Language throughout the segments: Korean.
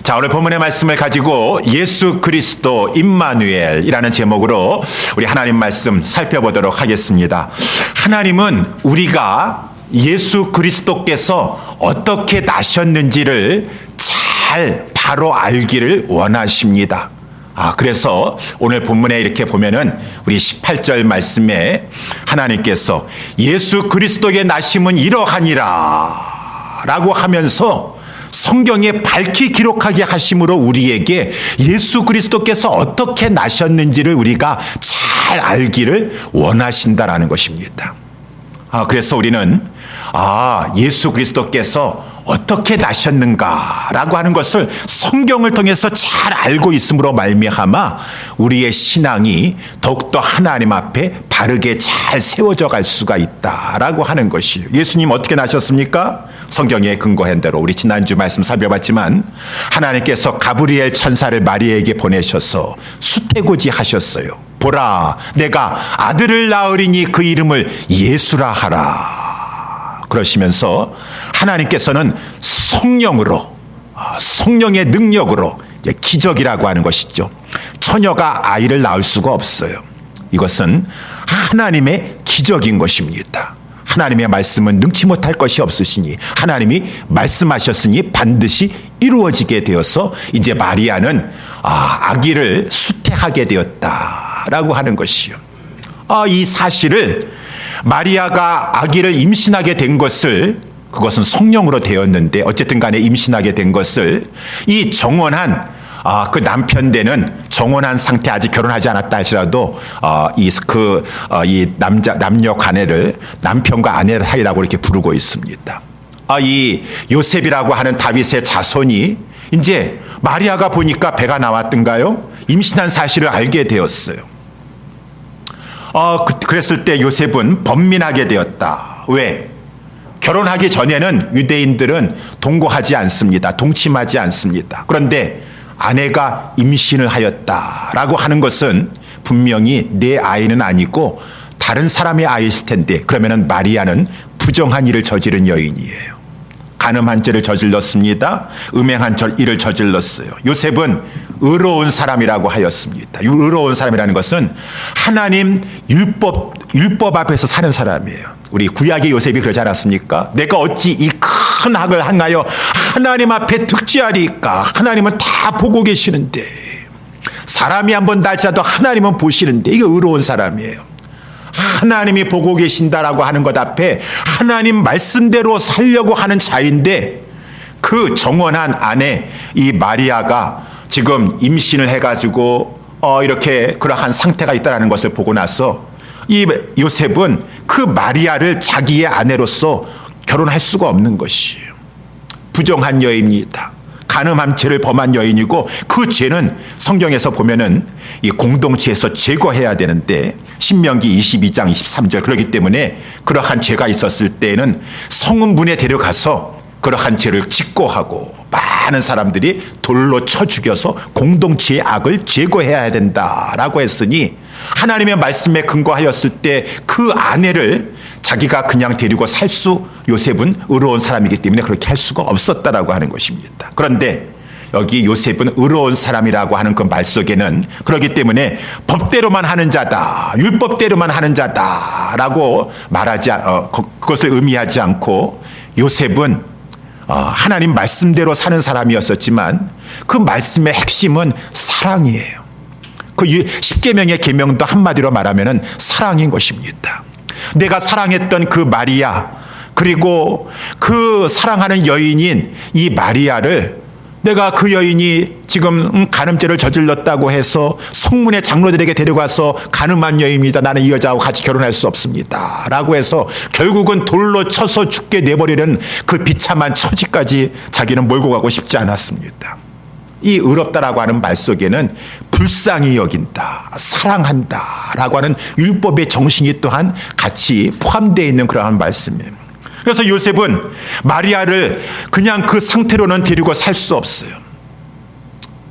자, 오늘 본문의 말씀을 가지고 예수 그리스도 임마누엘이라는 제목으로 우리 하나님 말씀 살펴보도록 하겠습니다. 하나님은 우리가 예수 그리스도께서 어떻게 나셨는지를 잘 바로 알기를 원하십니다. 그래서 오늘 본문에 이렇게 보면은 우리 18절 말씀에 하나님께서 예수 그리스도의 나심은 이러하니라 라고 하면서 성경에 밝히 기록하게 하심으로 우리에게 예수 그리스도께서 어떻게 나셨는지를 우리가 잘 알기를 원하신다라는 것입니다. 그래서 우리는 예수 그리스도께서 어떻게 나셨는가라고 하는 것을 성경을 통해서 잘 알고 있음으로 말미암아 우리의 신앙이 더욱더 하나님 앞에 바르게 잘 세워져 갈 수가 있다라고 하는 것이에요. 예수님 어떻게 나셨습니까? 성경에 근거한 대로 우리 지난주 말씀 살펴봤지만 하나님께서 가브리엘 천사를 마리아에게 보내셔서 수태고지 하셨어요. 보라, 내가 아들을 낳으리니 그 이름을 예수라 하라. 그러시면서 하나님께서는 성령으로, 성령의 능력으로, 기적이라고 하는 것이죠. 처녀가 아이를 낳을 수가 없어요. 이것은 하나님의 기적인 것입니다. 하나님의 말씀은 능치 못할 것이 없으시니 하나님이 말씀하셨으니 반드시 이루어지게 되어서 이제 마리아는 아기를 수태하게 되었다라고 하는 것이요. 이 사실을 마리아가 아기를 임신하게 된 것을, 그것은 성령으로 되었는데 어쨌든 간에 임신하게 된 것을 이 정혼한 그 남편 되는 정혼한 상태, 아직 결혼하지 않았다 하시라도 이 남녀 관계를 남편과 아내 사이라고 이렇게 부르고 있습니다. 이 요셉이라고 하는 다윗의 자손이 이제 마리아가 보니까 배가 나왔던가요? 임신한 사실을 알게 되었어요. 그랬을 때 요셉은 번민하게 되었다. 왜? 결혼하기 전에는 유대인들은 동거하지 않습니다. 동침하지 않습니다. 그런데 아내가 임신을 하였다라고 하는 것은 분명히 내 아이는 아니고 다른 사람의 아이일 텐데, 그러면은 마리아는 부정한 일을 저지른 여인이에요. 간음한 죄를 저질렀습니다. 음행한 일을 저질렀어요. 요셉은 의로운 사람이라고 하였습니다. 의로운 사람이라는 것은 하나님 율법 앞에서 사는 사람이에요. 우리 구약의 요셉이 그러지 않았습니까? 내가 어찌 이 큰 악을 행하여 하나님 앞에 득죄하리까? 하나님은 다 보고 계시는데, 사람이 한번 날지라도 하나님은 보시는데, 이게 의로운 사람이에요. 하나님이 보고 계신다라고 하는 것 앞에 하나님 말씀대로 살려고 하는 자인데, 그 정혼한 아내 이 마리아가 지금 임신을 해가지고 이렇게 그러한 상태가 있다는 것을 보고 나서 이 요셉은 그 마리아를 자기의 아내로서 결혼할 수가 없는 것이에요. 부정한 여인이다. 간음한 죄를 범한 여인이고, 그 죄는 성경에서 보면은 이 공동체에서 제거해야 되는데, 신명기 22장 23절, 그렇기 때문에 그러한 죄가 있었을 때에는 성문에 데려가서 그러한 죄를 직고하고 많은 사람들이 돌로 쳐 죽여서 공동체의 악을 제거해야 된다라고 했으니, 하나님의 말씀에 근거하였을 때 그 아내를 자기가 그냥 데리고 요셉은 의로운 사람이기 때문에 그렇게 할 수가 없었다라고 하는 것입니다. 그런데 여기 요셉은 의로운 사람이라고 하는 그 말 속에는, 그렇기 때문에 법대로만 하는 자다, 율법대로만 하는 자다라고 그것을 의미하지 않고, 요셉은 하나님 말씀대로 사는 사람이었었지만 그 말씀의 핵심은 사랑이에요. 그 10계명의 계명도 한마디로 말하면은 사랑인 것입니다. 내가 사랑했던 그 마리아, 그리고 그 사랑하는 여인인 이 마리아를, 내가 그 여인이 지금 간음죄를 저질렀다고 해서 성문의 장로들에게 데려가서 간음한 여인입니다, 나는 이 여자하고 같이 결혼할 수 없습니다 라고 해서 결국은 돌로 쳐서 죽게 내버리는 그 비참한 처지까지 자기는 몰고 가고 싶지 않았습니다. 이 의롭다라고 하는 말 속에는 불쌍히 여긴다, 사랑한다 라고 하는 율법의 정신이 또한 같이 포함되어 있는 그러한 말씀이에요. 그래서 요셉은 마리아를 그냥 그 상태로는 데리고 살 수 없어요.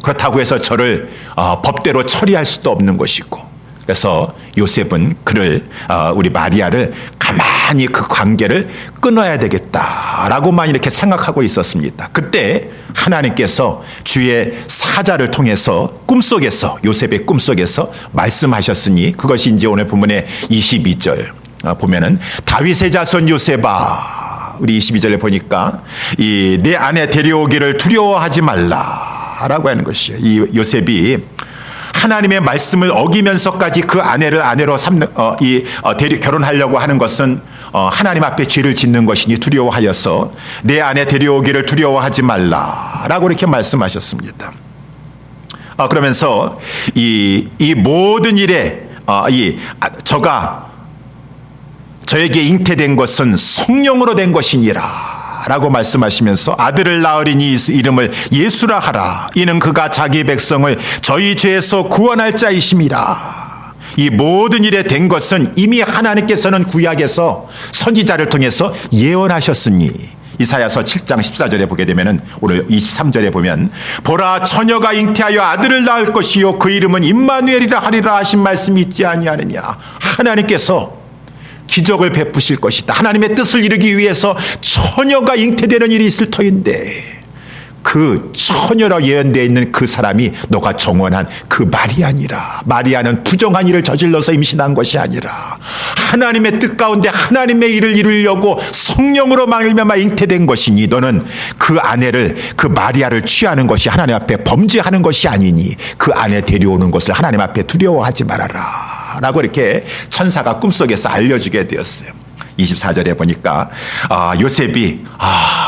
그렇다고 해서 저를 법대로 처리할 수도 없는 것이고, 그래서 요셉은 우리 마리아를 가만히 그 관계를 끊어야 되겠다 라고만 이렇게 생각하고 있었습니다. 그때 하나님께서 주의 사자를 통해서 꿈속에서, 요셉의 꿈속에서 말씀하셨으니, 그것이 이제 오늘 본문의 22절 보면은, 다윗의 자손 요셉아, 우리 22절에 보니까 내 아내 데려오기를 두려워하지 말라라고 하는 것이에요. 이 요셉이 하나님의 말씀을 어기면서까지 그 아내를 아내로 결혼하려고 하는 것은 하나님 앞에 죄를 짓는 것이니 두려워하여서 내 아내 데려오기를 두려워하지 말라라고 이렇게 말씀하셨습니다. 그러면서 이 모든 일에 저에게 잉태된 것은 성령으로 된 것이니라 라고 말씀하시면서 아들을 낳으리니 이름을 예수라 하라. 이는 그가 자기 백성을 저희 죄에서 구원할 자이심이라. 이 모든 일에 된 것은 이미 하나님께서는 구약에서 선지자를 통해서 예언하셨으니, 이사야서 7장 14절에 보게 되면은, 오늘 23절에 보면, 보라 처녀가 잉태하여 아들을 낳을 것이요 그 이름은 임마누엘이라 하리라 하신 말씀이 있지 아니하느냐. 하나님께서 기적을 베푸실 것이다. 하나님의 뜻을 이루기 위해서 처녀가 잉태되는 일이 있을 터인데, 그 처녀로 예언되어 있는 그 사람이 너가 정원한 그 마리아니라. 마리아는 부정한 일을 저질러서 임신한 것이 아니라 하나님의 뜻 가운데 하나님의 일을 이루려고 성령으로 말미암아 잉태된 것이니, 너는 그 아내를, 그 마리아를 취하는 것이 하나님 앞에 범죄하는 것이 아니니 그 아내 데려오는 것을 하나님 앞에 두려워하지 말아라 라고 이렇게 천사가 꿈속에서 알려주게 되었어요. 24절에 보니까 요셉이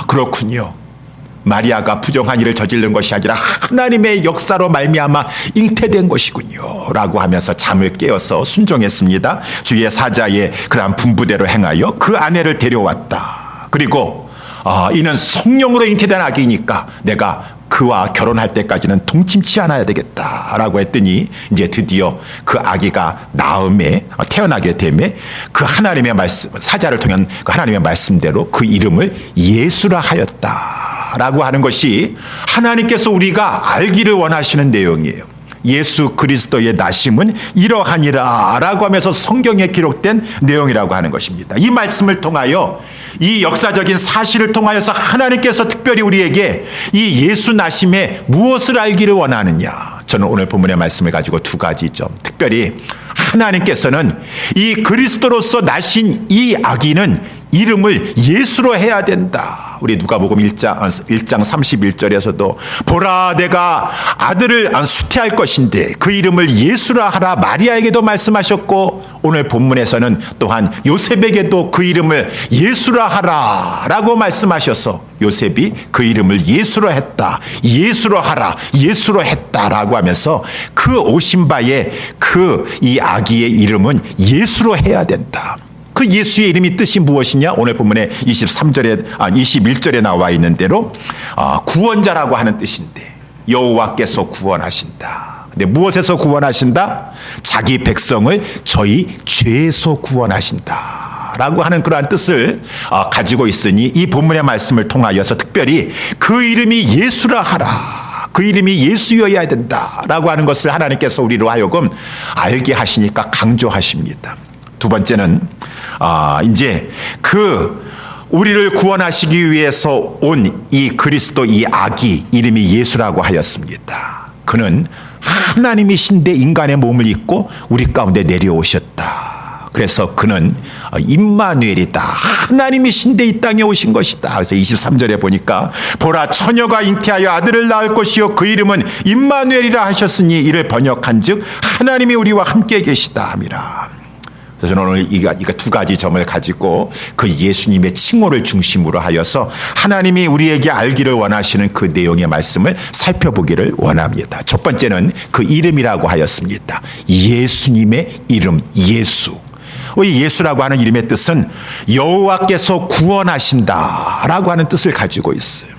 그렇군요, 마리아가 부정한 일을 저지른 것이 아니라 하나님의 역사로 말미암아 잉태된 것이군요 라고 하면서 잠을 깨어서 순종했습니다. 주의 사자의 그러한 분부대로 행하여 그 아내를 데려왔다. 그리고 이는 성령으로 잉태된 아기니까 내가 그와 결혼할 때까지는 동침치 않아야 되겠다라고 했더니, 이제 드디어 그 아기가 태어나게 되매 그 하나님의 말씀, 사자를 통한 그 하나님의 말씀대로 그 이름을 예수라 하였다라고 하는 것이 하나님께서 우리가 알기를 원하시는 내용이에요. 예수 그리스도의 나심은 이러하니라 라고 하면서 성경에 기록된 내용이라고 하는 것입니다. 이 말씀을 통하여, 이 역사적인 사실을 통하여서 하나님께서 특별히 우리에게 이 예수 나심에 무엇을 알기를 원하느냐. 저는 오늘 본문의 말씀을 가지고 두 가지 점, 특별히 하나님께서는 이 그리스도로서 나신 이 아기는 이름을 예수로 해야 된다. 우리 누가복음 1장 31절에서도 보라 내가 아들을 수태할 것인데 그 이름을 예수라 하라 마리아에게도 말씀하셨고, 오늘 본문에서는 또한 요셉에게도 그 이름을 예수라 하라 라고 말씀하셔서 요셉이 그 이름을 예수로 했다, 예수로 하라, 예수로 했다라고 하면서 그 오신 바에 이 아기의 이름은 예수로 해야 된다. 그 예수의 이름이 뜻이 무엇이냐? 오늘 본문에 21절에 나와 있는 대로 구원자라고 하는 뜻인데, 여호와께서 구원하신다. 근데 무엇에서 구원하신다? 자기 백성을 저희 죄에서 구원하신다 라고 하는 그러한 뜻을 가지고 있으니, 이 본문의 말씀을 통하여서 특별히 그 이름이 예수라 하라, 그 이름이 예수여야 된다라고 하는 것을 하나님께서 우리로 하여금 알게 하시니까 강조하십니다. 두 번째는 이제 우리를 구원하시기 위해서 온 이 그리스도, 이 아기 이름이 예수라고 하였습니다. 그는 하나님이신데 인간의 몸을 입고 우리 가운데 내려오셨다. 그래서 그는 임마누엘이다. 하나님이신데 이 땅에 오신 것이다. 그래서 23절에 보니까 보라 처녀가 잉태하여 아들을 낳을 것이요 그 이름은 임마누엘이라 하셨으니 이를 번역한즉 하나님이 우리와 함께 계시다 함이라. 그래서 저는 오늘 이 두 가지 점을 가지고 그 예수님의 칭호를 중심으로 하여서 하나님이 우리에게 알기를 원하시는 그 내용의 말씀을 살펴보기를 원합니다. 첫 번째는 그 이름이라고 하였습니다. 예수님의 이름, 예수. 이 예수라고 하는 이름의 뜻은 여호와께서 구원하신다라고 하는 뜻을 가지고 있어요.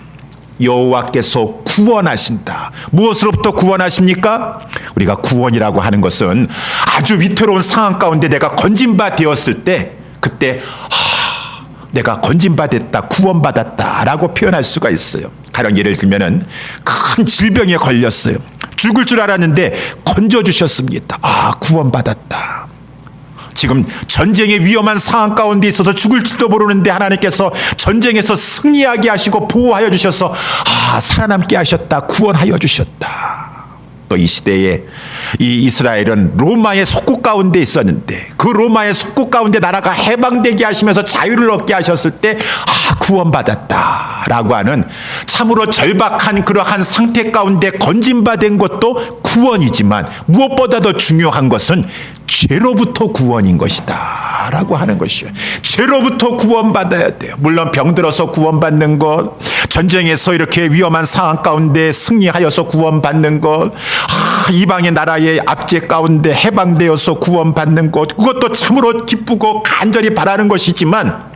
여호와께서 구원하신다. 무엇으로부터 구원하십니까? 우리가 구원이라고 하는 것은 아주 위태로운 상황 가운데 내가 건진바 되었을 때, 그때 내가 건진받았다, 구원받았다 라고 표현할 수가 있어요. 가령 예를 들면은 큰 질병에 걸렸어요. 죽을 줄 알았는데 건져주셨습니다. 구원받았다. 지금 전쟁의 위험한 상황 가운데 있어서 죽을지도 모르는데 하나님께서 전쟁에서 승리하게 하시고 보호하여 주셔서 살아남게 하셨다. 구원하여 주셨다. 또 이 시대에 이 이스라엘은 로마의 속국 가운데 있었는데 그 로마의 속국 가운데 나라가 해방되게 하시면서 자유를 얻게 하셨을 때 구원받았다라고 하는 참으로 절박한 그러한 상태 가운데 건진받은 것도 구원이지만 무엇보다 더 중요한 것은 죄로부터 구원인 것이다 라고 하는 것이에요. 죄로부터 구원받아야 돼요. 물론 병들어서 구원받는 것, 전쟁에서 이렇게 위험한 상황 가운데 승리하여서 구원받는 것, 이방의 나라의 압제 가운데 해방되어서 구원받는 것, 그것도 참으로 기쁘고 간절히 바라는 것이지만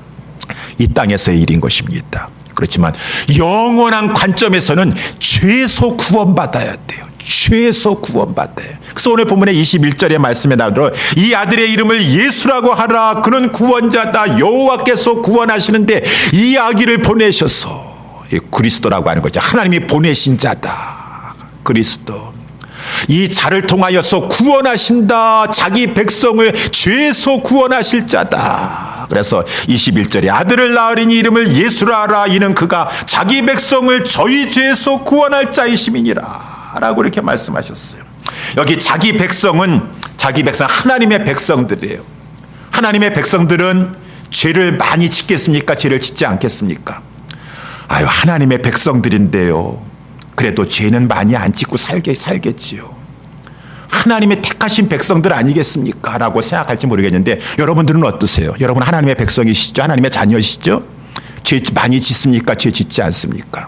이 땅에서의 일인 것입니다. 그렇지만 영원한 관점에서는 죄에서 구원받아야 돼요. 죄에서 구원받아요. 그래서 오늘 본문의 21절의 말씀에 나오도록 이 아들의 이름을 예수라고 하라. 그는 구원자다. 여호와께서 구원하시는데 이 아기를 보내셔서 그리스도라고 하는 거죠. 하나님이 보내신 자다. 그리스도. 이 자를 통하여서 구원하신다. 자기 백성을 죄에서 구원하실 자다. 그래서 21절에 아들을 낳으리니 이름을 예수라 하라. 이는 그가 자기 백성을 저희 죄에서 구원할 자이심이니라 라고 이렇게 말씀하셨어요. 여기 자기 백성은 하나님의 백성들이에요. 하나님의 백성들은 죄를 많이 짓겠습니까? 죄를 짓지 않겠습니까? 하나님의 백성들인데요. 그래도 죄는 많이 안 짓고 살겠지요. 하나님의 택하신 백성들 아니겠습니까? 라고 생각할지 모르겠는데 여러분들은 어떠세요? 여러분 하나님의 백성이시죠? 하나님의 자녀시죠? 죄 많이 짓습니까? 죄 짓지 않습니까?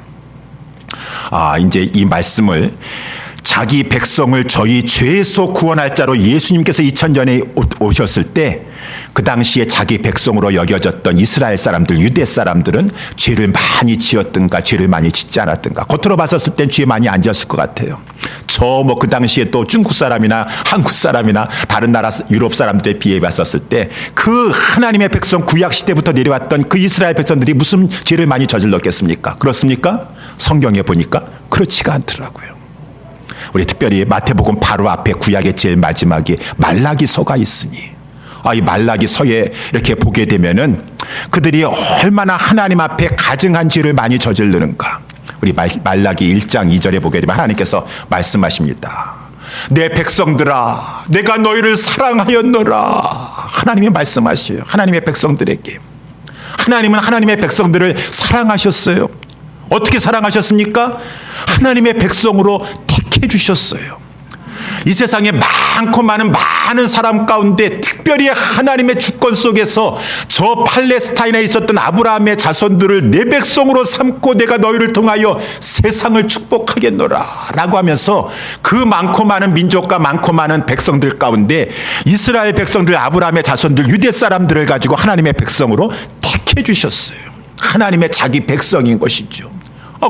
이제 이 말씀을 자기 백성을 저희 죄에서 구원할 자로 예수님께서 2000년에 오셨을 때 그 당시에 자기 백성으로 여겨졌던 이스라엘 사람들, 유대 사람들은 죄를 많이 지었든가 죄를 많이 짓지 않았든가. 겉으로 봤었을 땐 죄 많이 안 지었을 것 같아요. 그 당시에 또 중국 사람이나 한국 사람이나 다른 나라 유럽 사람들에 비해 봤었을 때 그 하나님의 백성 구약 시대부터 내려왔던 그 이스라엘 백성들이 무슨 죄를 많이 저질렀겠습니까? 그렇습니까? 성경에 보니까 그렇지가 않더라고요. 우리 특별히 마태복음 바로 앞에 구약의 제일 마지막에 말라기서가 있으니 이 말라기서에 이렇게 보게 되면은 그들이 얼마나 하나님 앞에 가증한 죄를 많이 저지르는가. 우리 말라기 1장 2절에 보게 되면 하나님께서 말씀하십니다. 내 백성들아 내가 너희를 사랑하였노라. 하나님이 말씀하셔요. 하나님의 백성들에게. 하나님은 하나님의 백성들을 사랑하셨어요. 어떻게 사랑하셨습니까? 하나님의 백성으로 택해 주셨어요. 이 세상에 많고 많은 사람 가운데 특별히 하나님의 주권 속에서 저 팔레스타인에 있었던 아브라함의 자손들을 내 백성으로 삼고 내가 너희를 통하여 세상을 축복하겠노라 라고 하면서 그 많고 많은 민족과 많고 많은 백성들 가운데 이스라엘 백성들, 아브라함의 자손들, 유대 사람들을 가지고 하나님의 백성으로 택해 주셨어요. 하나님의 자기 백성인 것이죠.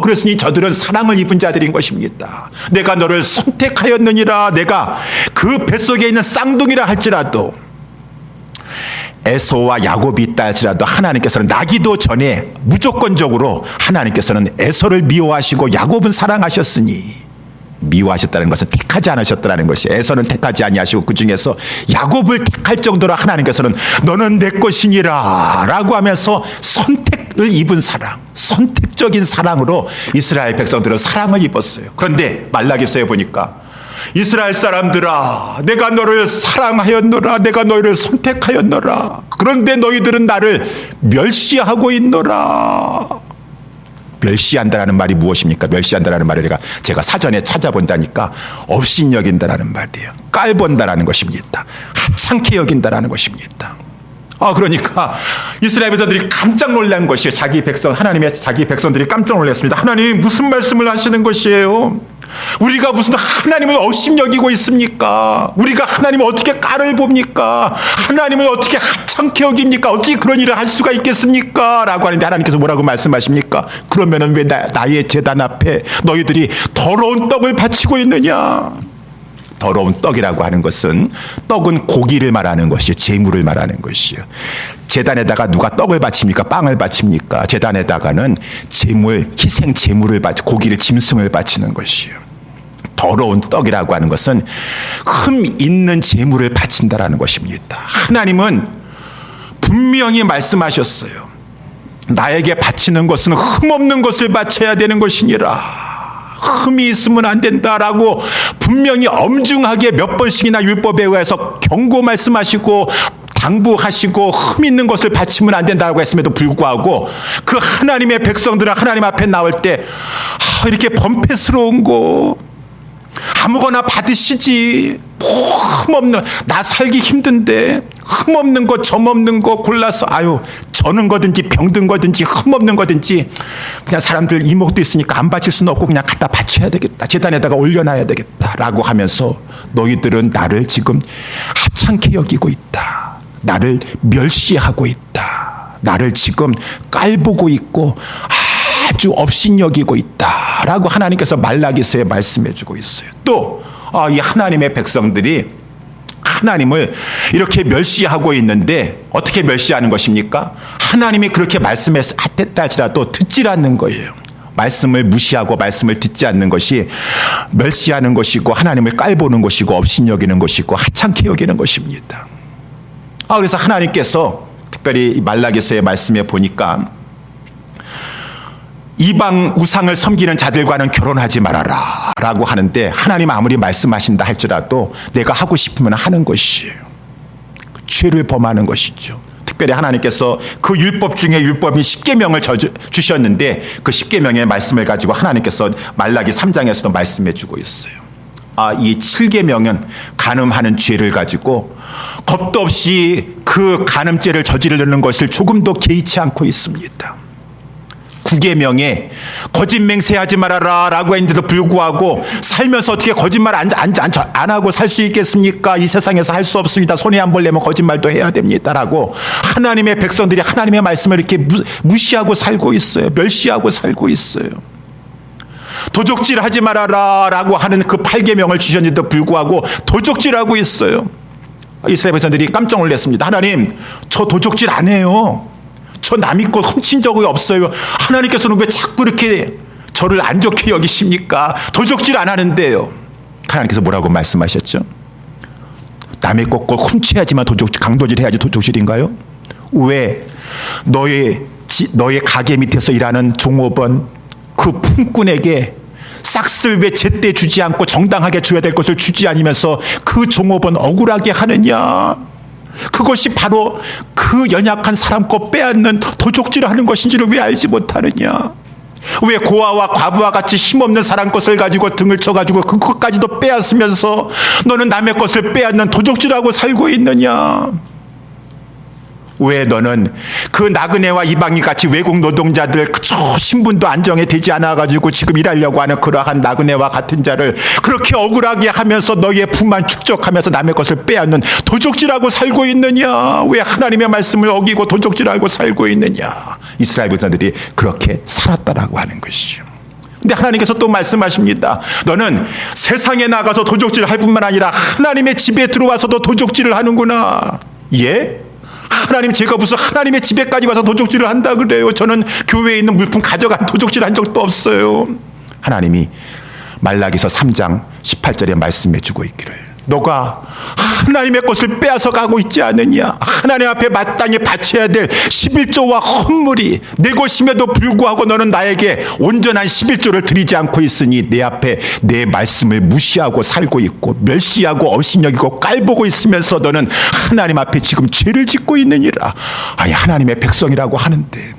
그랬으니 저들은 사랑을 입은 자들인 것입니다. 내가 너를 선택하였느니라. 내가 그 뱃속에 있는 쌍둥이라 할지라도 에서와 야곱이 있다 할지라도 하나님께서는 나기도 전에 무조건적으로 하나님께서는 에서를 미워하시고 야곱은 사랑하셨으니 미워하셨다는 것은 택하지 않으셨다는 것이 에서는 택하지 아니하시고 그 중에서 야곱을 택할 정도로 하나님께서는 너는 내 것이니라 라고 하면서 선택을 입은 사랑, 선택적인 사랑으로 이스라엘 백성들은 사랑을 입었어요. 그런데 말라기서에 보니까 이스라엘 사람들아 내가 너를 사랑하였노라. 내가 너희를 선택하였노라. 그런데 너희들은 나를 멸시하고 있노라. 멸시한다라는 말이 무엇입니까? 멸시한다라는 말을 제가 사전에 찾아본다니까 없인 여긴다라는 말이에요. 깔본다라는 것입니다. 하찮게 여긴다라는 것입니다. 그러니까 이스라엘 백성들이 깜짝 놀란 것이에요. 하나님의 자기 백성들이 깜짝 놀랐습니다. 하나님 무슨 말씀을 하시는 것이에요? 우리가 무슨 하나님을 업심 여기고 있습니까? 우리가 하나님을 어떻게 깔을 봅니까? 하나님을 어떻게 하찮게 여깁니까? 어떻게 그런 일을 할 수가 있겠습니까? 라고 하는데 하나님께서 뭐라고 말씀하십니까? 그러면은 왜 나의 제단 앞에 너희들이 더러운 떡을 바치고 있느냐? 더러운 떡이라고 하는 것은 떡은 고기를 말하는 것이요 제물을 말하는 것이요. 제단에다가 누가 떡을 바칩니까? 빵을 바칩니까? 제단에다가는 제물, 희생 제물을 고기를 짐승을 바치는 것이요. 더러운 떡이라고 하는 것은 흠 있는 재물을 바친다라는 것입니다. 하나님은 분명히 말씀하셨어요. 나에게 바치는 것은 흠 없는 것을 바쳐야 되는 것이니라. 흠이 있으면 안 된다라고 분명히 엄중하게 몇 번씩이나 율법에 의해서 경고 말씀하시고 당부하시고 흠 있는 것을 바치면 안 된다고 했음에도 불구하고 그 하나님의 백성들은 하나님 앞에 나올 때 이렇게 범패스러운 거 아무거나 받으시지, 흠없는, 나 살기 힘든데 흠없는 거 점 없는 거 골라서 저는 거든지 병든 거든지 흠없는 거든지 그냥 사람들 이목도 있으니까 안 바칠 수는 없고 그냥 갖다 바쳐야 되겠다, 제단에다가 올려놔야 되겠다라고 하면서 너희들은 나를 지금 하찮게 여기고 있다, 나를 멸시하고 있다, 나를 지금 깔보고 있고 아주 업신여기고 있다라고 하나님께서 말라기서에 말씀해주고 있어요. 또 이 하나님의 백성들이 하나님을 이렇게 멸시하고 있는데 어떻게 멸시하는 것입니까? 하나님이 그렇게 말씀해서 됐다 할지라도 듣질 않는 거예요. 말씀을 무시하고 말씀을 듣지 않는 것이 멸시하는 것이고 하나님을 깔보는 것이고 업신여기는 것이고 하찮게 여기는 것입니다. 그래서 하나님께서 특별히 말라기서의 말씀에 보니까 이방 우상을 섬기는 자들과는 결혼하지 말아라 라고 하는데, 하나님 아무리 말씀하신다 할지라도 내가 하고 싶으면 하는 것이에요. 죄를 범하는 것이죠. 특별히 하나님께서 그 율법 중에 율법인 10계명을 주셨는데 그 10계명의 말씀을 가지고 하나님께서 말라기 3장에서도 말씀해 주고 있어요. 이 7계명은 간음하는 죄를 가지고 겁도 없이 그 간음죄를 저지르는 것을 조금도 개의치 않고 있습니다. 9계명에 거짓 맹세하지 말아라 라고 했는데도 불구하고 살면서 어떻게 거짓말 안 하고 살 수 있겠습니까? 이 세상에서 할 수 없습니다. 손에 안 벌려면 거짓말도 해야 됩니다 라고 하나님의 백성들이 하나님의 말씀을 이렇게 무시하고 살고 있어요. 멸시하고 살고 있어요. 도적질 하지 말아라 라고 하는 그 8계명을 주셨는데도 불구하고 도적질하고 있어요. 이스라엘 백성들이 깜짝 놀랐습니다. 하나님, 저 도적질 안 해요. 저 남의 것 훔친 적이 없어요. 하나님께서는 왜 자꾸 이렇게 저를 안 좋게 여기십니까? 도적질 안 하는데요. 하나님께서 뭐라고 말씀하셨죠? 남의 것 훔쳐야지만 강도질 해야지 도적질인가요? 왜 너의 가게 밑에서 일하는 종업원 그 품꾼에게 싹쓸 왜 제때 주지 않고 정당하게 줘야 될 것을 주지 않으면서 그 종업원 억울하게 하느냐? 그것이 바로 그 연약한 사람 것 빼앗는 도적질을 하는 것인지를 왜 알지 못하느냐? 왜 고아와 과부와 같이 힘없는 사람 것을 가지고 등을 쳐가지고 그것까지도 빼앗으면서 너는 남의 것을 빼앗는 도적질하고 살고 있느냐? 왜 너는 그 나그네와 이방인 같이 외국 노동자들 그저 신분도 안정이 되지 않아가지고 지금 일하려고 하는 그러한 나그네와 같은 자를 그렇게 억울하게 하면서 너의 부만 축적하면서 남의 것을 빼앗는 도적질하고 살고 있느냐? 왜 하나님의 말씀을 어기고 도적질하고 살고 있느냐? 이스라엘 백성들이 그렇게 살았다라고 하는 것이죠. 근데 하나님께서 또 말씀하십니다. 너는 세상에 나가서 도적질을 할 뿐만 아니라 하나님의 집에 들어와서도 도적질을 하는구나. 예? 하나님, 제가 무슨 하나님의 집에까지 와서 도적질을 한다 그래요? 저는 교회에 있는 물품 가져간 도적질 한 적도 없어요. 하나님이 말라기서 3장 18절에 말씀해 주고 있기를, 너가 하나님의 것을 빼앗아 가고 있지 않느냐? 하나님 앞에 마땅히 바쳐야 될 11조와 헌물이 내 것임에도 불구하고 너는 나에게 온전한 11조를 드리지 않고 있으니 내 앞에 내 말씀을 무시하고 살고 있고 멸시하고 업신여기고 깔보고 있으면서 너는 하나님 앞에 지금 죄를 짓고 있느니라. 하나님의 백성이라고 하는데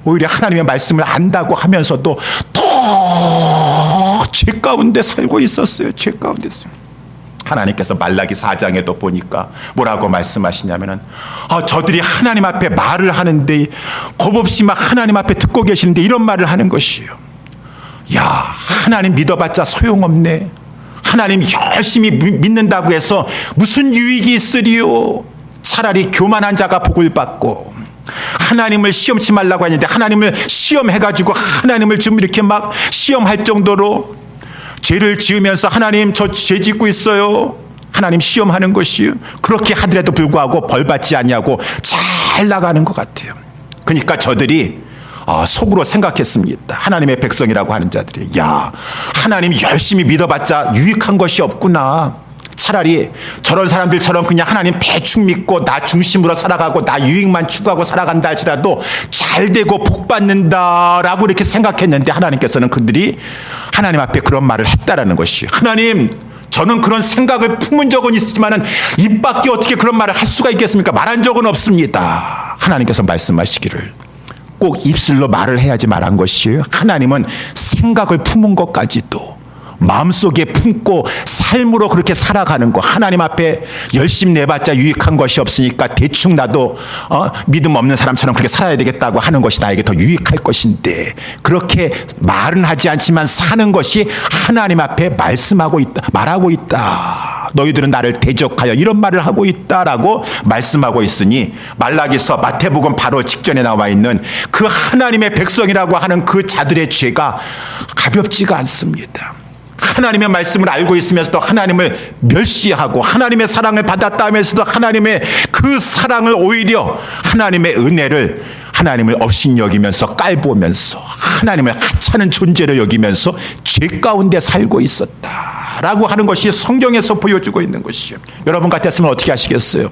오히려 하나님의 말씀을 안다고 하면서도 더 죄 가운데 살고 있었어요. 죄 가운데 있어요. 하나님께서 말라기 4장에도 보니까 뭐라고 말씀하시냐면은 저들이 하나님 앞에 말을 하는데 겁없이 막 하나님 앞에 듣고 계시는데 이런 말을 하는 것이에요. 야, 하나님 믿어봤자 소용없네. 하나님 열심히 믿는다고 해서 무슨 유익이 있으리요? 차라리 교만한 자가 복을 받고, 하나님을 시험치 말라고 했는데 하나님을 시험해가지고 하나님을 좀 이렇게 막 시험할 정도로 죄를 지으면서 하나님 저 죄 짓고 있어요. 하나님 시험하는 것이요. 그렇게 하더라도 불구하고 벌 받지 않냐고 잘 나가는 것 같아요. 그러니까 저들이 속으로 생각했습니다. 하나님의 백성이라고 하는 자들이, 야, 하나님 열심히 믿어봤자 유익한 것이 없구나. 차라리 저런 사람들처럼 그냥 하나님 대충 믿고 나 중심으로 살아가고 나 유익만 추구하고 살아간다 할지라도 잘 되고 복 받는다라고 이렇게 생각했는데, 하나님께서는 그들이 하나님 앞에 그런 말을 했다라는 것이, 하나님, 저는 그런 생각을 품은 적은 있지만은 입 밖에 어떻게 그런 말을 할 수가 있겠습니까? 말한 적은 없습니다. 하나님께서 말씀하시기를, 꼭 입술로 말을 해야지 말한 것이에요. 하나님은 생각을 품은 것까지도 마음속에 품고 삶으로 그렇게 살아가는 거, 하나님 앞에 열심히 내봤자 유익한 것이 없으니까 대충 나도 믿음 없는 사람처럼 그렇게 살아야 되겠다고 하는 것이 나에게 더 유익할 것인데, 그렇게 말은 하지 않지만 사는 것이 하나님 앞에 말씀하고 있다, 말하고 있다. 너희들은 나를 대적하여 이런 말을 하고 있다라고 말씀하고 있으니, 말라기서 마태복음 바로 직전에 나와 있는 그 하나님의 백성이라고 하는 그 자들의 죄가 가볍지가 않습니다. 하나님의 말씀을 알고 있으면서도 하나님을 멸시하고 하나님의 사랑을 받았다 하면서도 하나님의 그 사랑을 오히려 하나님의 은혜를 하나님을 업신여기면서 깔보면서 하나님을 하찮은 존재로 여기면서 죄 가운데 살고 있었다라고 하는 것이 성경에서 보여주고 있는 것이죠. 여러분 같았으면 어떻게 하시겠어요?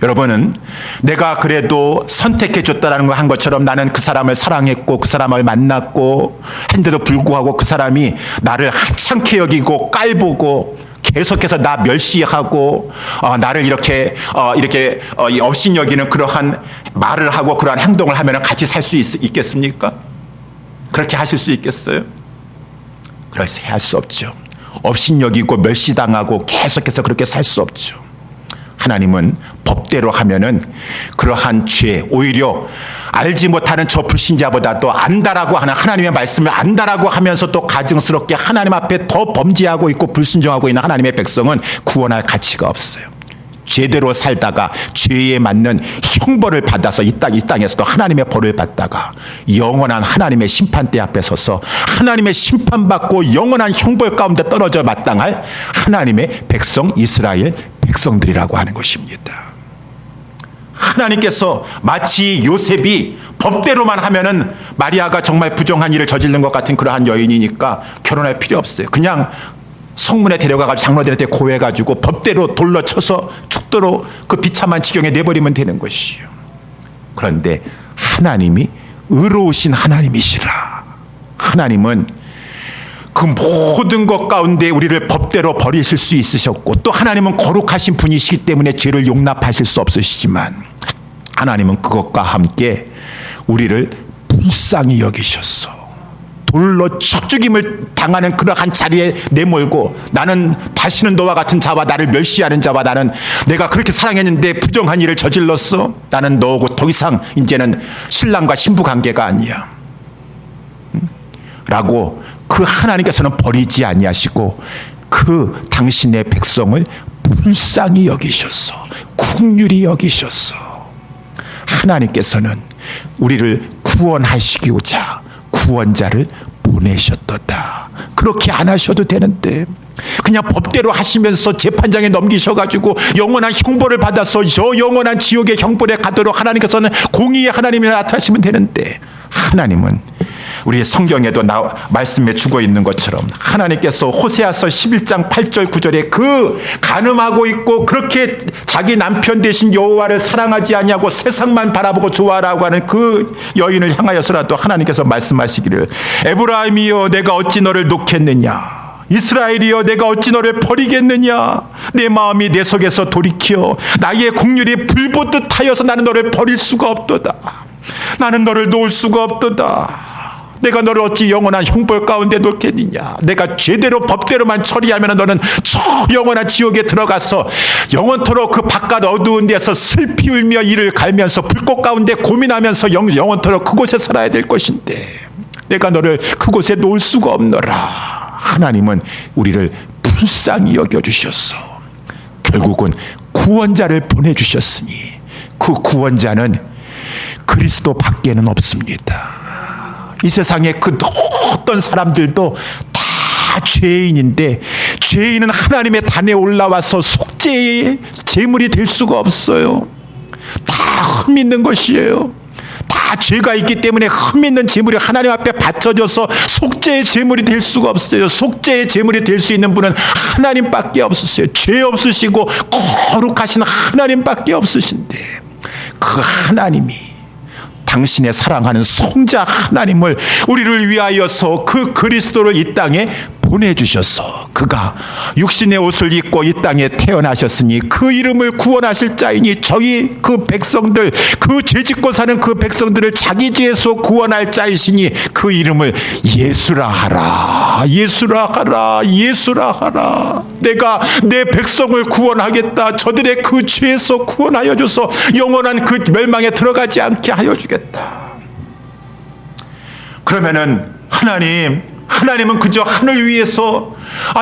여러분은 내가 그래도 선택해 줬다라는 거 한 것처럼 나는 그 사람을 사랑했고 그 사람을 만났고 했는데도 불구하고 그 사람이 나를 하찮게 여기고 깔보고 계속해서 나 멸시하고 나를 이렇게 업신여기는 그러한 말을 하고 그러한 행동을 하면 같이 살 수 있겠습니까? 그렇게 하실 수 있겠어요? 그렇게 할 수 없죠. 업신여기고 멸시당하고 계속해서 그렇게 살 수 없죠. 하나님은 법대로 하면은 그러한 죄, 오히려 알지 못하는 저 불신자보다도 안다라고 하는 하나님의 말씀을 안다라고 하면서 또 가증스럽게 하나님 앞에 더 범죄하고 있고 불순종하고 있는 하나님의 백성은 구원할 가치가 없어요. 제대로 살다가 죄에 맞는 형벌을 받아서 이 땅에서도 하나님의 벌을 받다가 영원한 하나님의 심판대 앞에 서서 하나님의 심판받고 영원한 형벌 가운데 떨어져 마땅할 하나님의 백성, 이스라엘 백성들이라고 하는 것입니다. 하나님께서 마치 요셉이 법대로만 하면은 마리아가 정말 부정한 일을 저지른 것 같은 그러한 여인이니까 결혼할 필요 없어요. 그냥 성문에 데려가가지고 장로들한테 고해가지고 법대로 돌로 쳐서 죽도록 그 비참한 지경에 내버리면 되는 것이요. 그런데 하나님이 의로우신 하나님이시라. 하나님은 그 모든 것 가운데 우리를 법대로 버리실 수 있으셨고, 또 하나님은 거룩하신 분이시기 때문에 죄를 용납하실 수 없으시지만 하나님은 그것과 함께 우리를 불쌍히 여기셨어. 돌로 쳐 죽임을 당하는 그러한 자리에 내몰고, 나는 다시는 너와 같은 자와 나를 멸시하는 자와 나는 내가 그렇게 사랑했는데 부정한 일을 저질렀어. 나는 너하고 더 이상 이제는 신랑과 신부 관계가 아니야. 라고 그 하나님께서는 버리지 아니하시고 그 당신의 백성을 불쌍히 여기셨어. 긍휼히 여기셨어. 하나님께서는 우리를 구원하시고자 구원자를 보내셨도다. 그렇게 안 하셔도 되는데 그냥 법대로 하시면서 재판장에 넘기셔가지고 영원한 형벌을 받아서 저 영원한 지옥의 형벌에 가도록 하나님께서는 공의의 하나님이 나타나시면 되는데, 하나님은 우리 성경에도 말씀해 주고 있는 것처럼 하나님께서 호세아서 11장 8절 9절에 그 간음하고 있고 그렇게 자기 남편 대신 여호와를 사랑하지 아니하고 세상만 바라보고 좋아하라고 하는 그 여인을 향하여서라도 하나님께서 말씀하시기를, 에브라임이여 내가 어찌 너를 놓겠느냐, 이스라엘이여 내가 어찌 너를 버리겠느냐, 내 마음이 내 속에서 돌이켜 나의 긍휼이 불보듯 하여서 나는 너를 버릴 수가 없도다. 나는 너를 놓을 수가 없도다. 내가 너를 어찌 영원한 형벌 가운데 놓겠느냐. 내가 제대로 법대로만 처리하면 너는 저 영원한 지옥에 들어가서 영원토록 그 바깥 어두운 데서 슬피 울며 이를 갈면서 불꽃 가운데 고민하면서 영원토록 그곳에 살아야 될 것인데 내가 너를 그곳에 놓을 수가 없노라. 하나님은 우리를 불쌍히 여겨주셨어. 결국은 구원자를 보내주셨으니 그 구원자는 그리스도 밖에는 없습니다. 이 세상에 그 어떤 사람들도 다 죄인인데 죄인은 하나님의 단에 올라와서 속죄의 제물이 될 수가 없어요. 다 흠 있는 것이에요. 다 다 죄가 있기 때문에 흠있는 제물이 하나님 앞에 바쳐져서 속죄의 제물이 될 수가 없어요. 속죄의 제물이 될 수 있는 분은 하나님밖에 없으세요. 죄 없으시고 거룩하신 하나님밖에 없으신데, 그 하나님이 당신의 사랑하는 성자 하나님을 우리를 위하여서 그 그리스도를 이 땅에 보내주셔서 그가 육신의 옷을 입고 이 땅에 태어나셨으니 그 이름을 구원하실 자이니 저희 그 백성들, 그 죄짓고 사는 그 백성들을 자기 죄에서 구원할 자이시니 그 이름을 예수라 하라. 예수라 하라. 예수라 하라. 내가 내 백성을 구원하겠다. 저들의 그 죄에서 구원하여 줘서 영원한 그 멸망에 들어가지 않게 하여 주겠다. 그러면은 하나님은 그저 하늘 위에서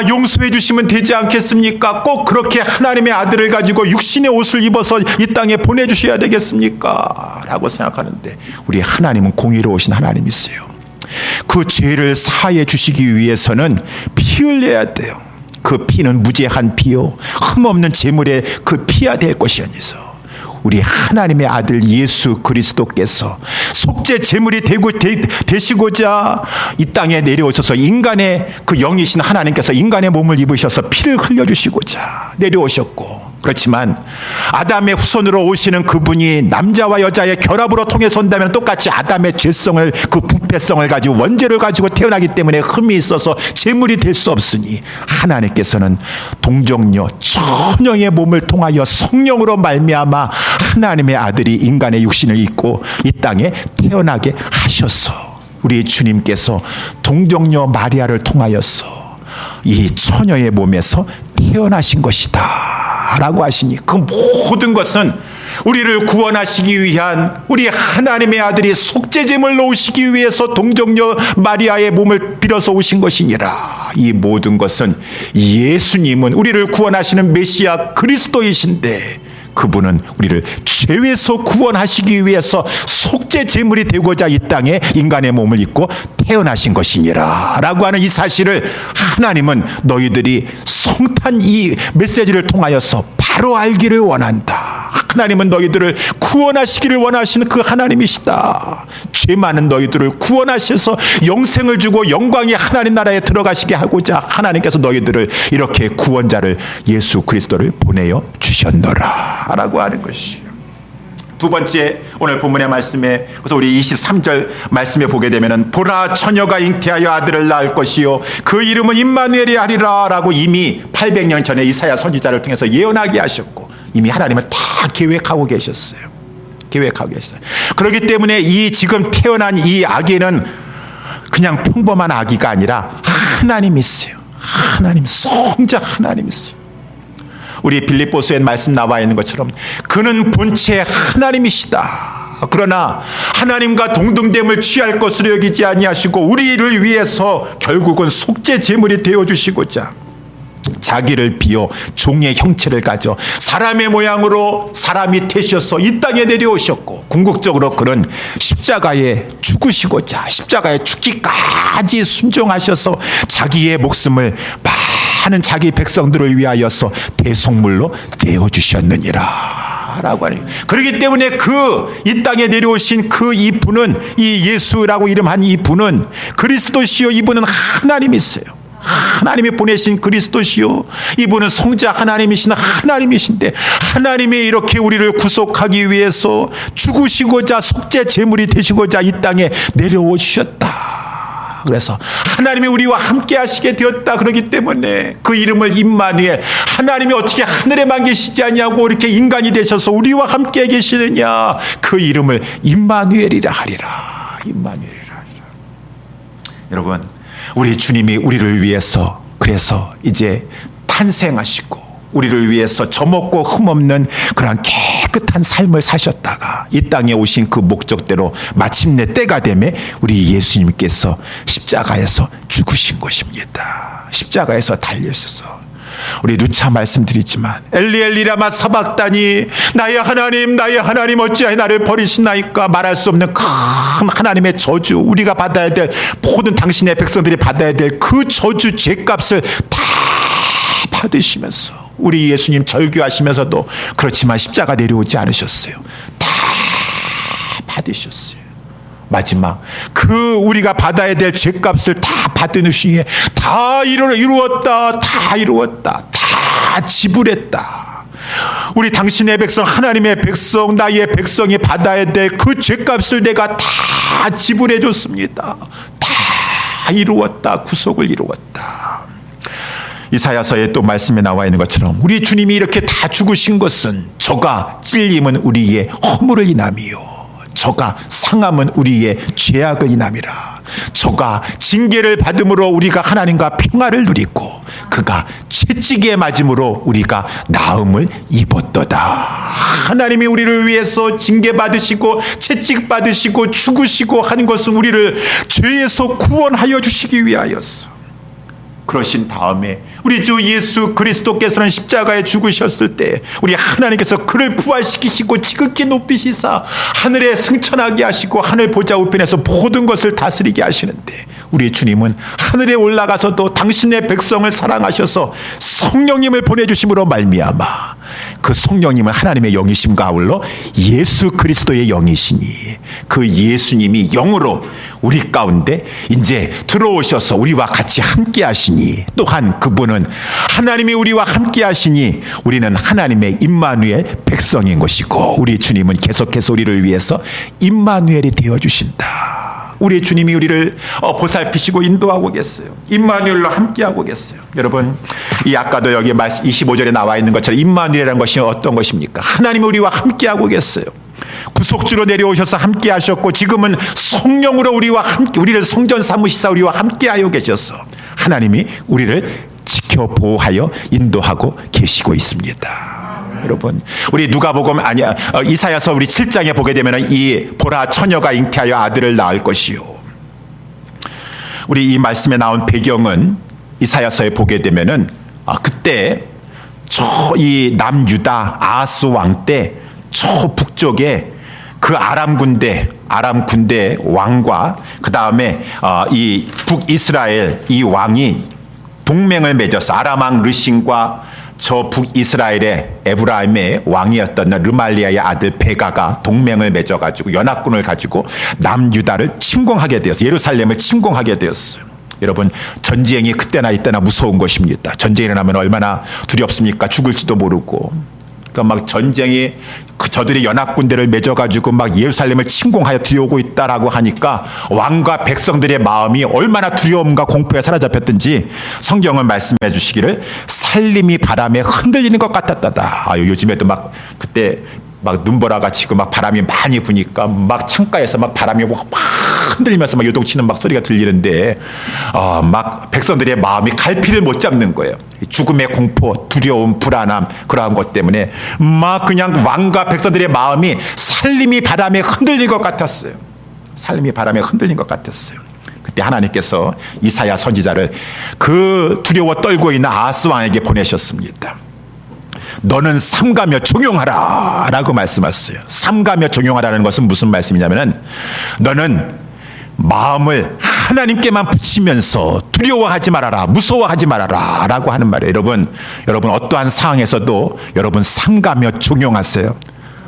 용서해 주시면 되지 않겠습니까? 꼭 그렇게 하나님의 아들을 가지고 육신의 옷을 입어서 이 땅에 보내주셔야 되겠습니까? 라고 생각하는데, 우리 하나님은 공의로우신 하나님이세요. 그 죄를 사해 주시기 위해서는 피 흘려야 돼요. 그 피는 무죄한 피요, 흠없는 제물의 그 피야 될 것이 아니서 우리 하나님의 아들 예수 그리스도께서 속죄 제물이 되시고자 이 땅에 내려오셔서 인간의 그 영이신 하나님께서 인간의 몸을 입으셔서 피를 흘려주시고자 내려오셨고, 그렇지만 아담의 후손으로 오시는 그분이 남자와 여자의 결합으로 통해서 온다면 똑같이 아담의 죄성을, 그 부패성을 가지고 원죄를 가지고 태어나기 때문에 흠이 있어서 제물이 될 수 없으니 하나님께서는 동정녀 처녀의 몸을 통하여 성령으로 말미암아 하나님의 아들이 인간의 육신을 입고 이 땅에 태어나게 하셔서 우리 주님께서 동정녀 마리아를 통하여서 이 처녀의 몸에서 태어나신 것이다 라고 하시니, 그 모든 것은 우리를 구원하시기 위한 우리 하나님의 아들이 속죄제물로 오시기 위해서 동정녀 마리아의 몸을 빌어서 오신 것이니라. 이 모든 것은 예수님은 우리를 구원하시는 메시아 그리스도이신데, 그분은 우리를 죄에서 구원하시기 위해서 속죄 제물이 되고자 이 땅에 인간의 몸을 입고 태어나신 것이니라 라고 하는 이 사실을 하나님은 너희들이 성탄 이 메시지를 통하여서 바로 알기를 원한다. 하나님은 너희들을 구원하시기를 원하시는 그 하나님이시다. 죄 많은 너희들을 구원하셔서 영생을 주고 영광의 하나님 나라에 들어가시게 하고자 하나님께서 너희들을 이렇게 구원자를 예수 그리스도를 보내어 주셨노라 라고 하는 것이에요. 두 번째, 오늘 본문의 말씀에, 그래서 우리 23절 말씀에 보게 되면은 보라 처녀가 잉태하여 아들을 낳을 것이요 그 이름은 임마누엘이 하리라 라고 이미 800년 전에 이사야 선지자를 통해서 예언하게 하셨고, 이미 하나님은 다 계획하고 계셨어요. 계획하고 계셨어요. 그렇기 때문에 이 지금 태어난 이 아기는 그냥 평범한 아기가 아니라 하나님이 있어요. 하나님, 성자 하나님이 있어요. 우리 빌립보서에 말씀 나와 있는 것처럼 그는 본체 하나님이시다. 그러나 하나님과 동등됨을 취할 것으로 여기지 아니하시고 우리를 위해서 결국은 속죄 제물이 되어 주시고자 자기를 비워 종의 형체를 가져 사람의 모양으로 사람이 되셔서 이 땅에 내려오셨고, 궁극적으로 그는 십자가에 죽으시고자 십자가에 죽기까지 순종하셔서 자기의 목숨을 많은 자기 백성들을 위하여서 대속물로 내어주셨느니라 라고 하네요. 그렇기 때문에 이 땅에 내려오신 이 분은, 이 예수라고 이름한 이 분은 그리스도시요, 이분은 하나님이세요. 하나님이 보내신 그리스도시요, 이분은 성자 하나님이신 하나님이신데, 하나님이 이렇게 우리를 구속하기 위해서 죽으시고자 속죄 제물이 되시고자 이 땅에 내려오셨다. 그래서 하나님이 우리와 함께 하시게 되었다. 그렇기 때문에 그 이름을 임마누엘, 하나님이 어떻게 하늘에만 계시지 아니하고 이렇게 인간이 되셔서 우리와 함께 계시느냐, 그 이름을 임마누엘이라 하리라. 임마누엘이라 하리라. 여러분, 우리 주님이 우리를 위해서 그래서 이제 탄생하시고 우리를 위해서 점없고 흠없는 그런 깨끗한 삶을 사셨다가 이 땅에 오신 그 목적대로 마침내 때가 되매 우리 예수님께서 십자가에서 죽으신 것입니다. 십자가에서 달려있어서 우리 누차 말씀드리지만 엘리 엘리 라마 사박다니, 나의 하나님 어찌하여 나를 버리시나이까, 말할 수 없는 큰 하나님의 저주, 우리가 받아야 될, 모든 당신의 백성들이 받아야 될 그 저주 죄값을 다 받으시면서 우리 예수님 절규하시면서도 그렇지만 십자가 내려오지 않으셨어요. 다 받으셨어요. 마지막 그 우리가 받아야 될 죄값을 다 받으시니 다 이루었다, 다 이루었다, 다 지불했다. 우리 당신의 백성, 하나님의 백성, 나의 백성이 받아야 될 그 죄값을 내가 다 지불해 줬습니다. 다 이루었다, 구속을 이루었다. 이사야서에 또 말씀에 나와 있는 것처럼 우리 주님이 이렇게 다 죽으신 것은 저가 찔림은 우리의 허물을 인함이요, 저가 상함은 우리의 죄악을 인함이라. 저가 징계를 받음으로 우리가 하나님과 평화를 누리고 그가 채찍에 맞음으로 우리가 나음을 입었도다. 하나님이 우리를 위해서 징계받으시고 채찍받으시고 죽으시고 하는 것은 우리를 죄에서 구원하여 주시기 위하였어. 그러신 다음에 우리 주 예수 그리스도께서는 십자가에 죽으셨을 때 우리 하나님께서 그를 부활시키시고 지극히 높이시사 하늘에 승천하게 하시고 하늘 보좌 우편에서 모든 것을 다스리게 하시는데, 우리 주님은 하늘에 올라가서도 당신의 백성을 사랑하셔서 성령님을 보내주심으로 말미암아 그 성령님은 하나님의 영이심과 아울러 예수 그리스도의 영이시니 그 예수님이 영으로 우리 가운데 이제 들어오셔서 우리와 같이 함께 하시니, 또한 그분은 하나님이 우리와 함께 하시니 우리는 하나님의 임마누엘 백성인 것이고, 우리 주님은 계속해서 우리를 위해서 임마누엘이 되어주신다. 우리 주님이 우리를 보살피시고 인도하고 계세요. 임마누엘로 함께하고 계세요. 여러분, 이 아까도 여기 말씀 25절에 나와 있는 것처럼 임마누엘이라는 것이 어떤 것입니까? 하나님이 우리와 함께하고 계세요. 구속주로 내려오셔서 함께 하셨고 지금은 성령으로 우리와 함께, 우리를 성전 삼으시사 우리와 함께하여 계셔서 하나님이 우리를 지켜 보호하여 인도하고 계시고 있습니다. 여러분, 우리 누가복음 아니야 이사야서 우리 7장에 보게 되면 이 보라 처녀가 잉태하여 아들을 낳을 것이요, 우리 이 말씀에 나온 배경은 이사야서에 보게 되면은 그때 저 이 남유다 아하스 왕 때 저 북쪽에 그 아람 군대 왕과 그 다음에 이 북이스라엘 이 왕이 동맹을 맺어서 아람 왕 르신과 저 북이스라엘의 에브라임의 왕이었던 르말리아의 아들 베가가 동맹을 맺어가지고 연합군을 가지고 남유다를 침공하게 되었어요. 예루살렘을 침공하게 되었어요. 여러분, 전쟁이 그때나 이때나 무서운 것입니다. 전쟁이 일어나면 얼마나 두렵습니까? 죽을지도 모르고. 그러니까 막 전쟁이 저들이 연합군대를 맺어가지고 막 예루살렘을 침공하여 들여오고 있다라고 하니까 왕과 백성들의 마음이 얼마나 두려움과 공포에 사로잡혔든지 성경은 말씀해 주시기를 살림이 바람에 흔들리는 것 같았다다. 요즘에도 막 그때 막 눈보라가 치고 막 바람이 많이 부니까 막 창가에서 막 바람이 막 흔들리면서 막 요동치는 막 소리가 들리는데 막 백성들의 마음이 갈피를 못 잡는 거예요. 죽음의 공포, 두려움, 불안함, 그러한 것 때문에 막 그냥 왕과 백성들의 마음이 살림이 바람에 흔들린 것 같았어요. 살림이 바람에 흔들린 것 같았어요. 그때 하나님께서 이사야 선지자를 그 두려워 떨고 있는 아하스 왕에게 보내셨습니다. 너는 삼가며 종용하라 라고 말씀하셨어요. 삼가며 종용하라는 것은 무슨 말씀이냐면은 너는 마음을 하나님께만 붙이면서 두려워하지 말아라, 무서워하지 말아라 라고 하는 말이에요. 여러분 어떠한 상황에서도 여러분 삼가며 종용하세요.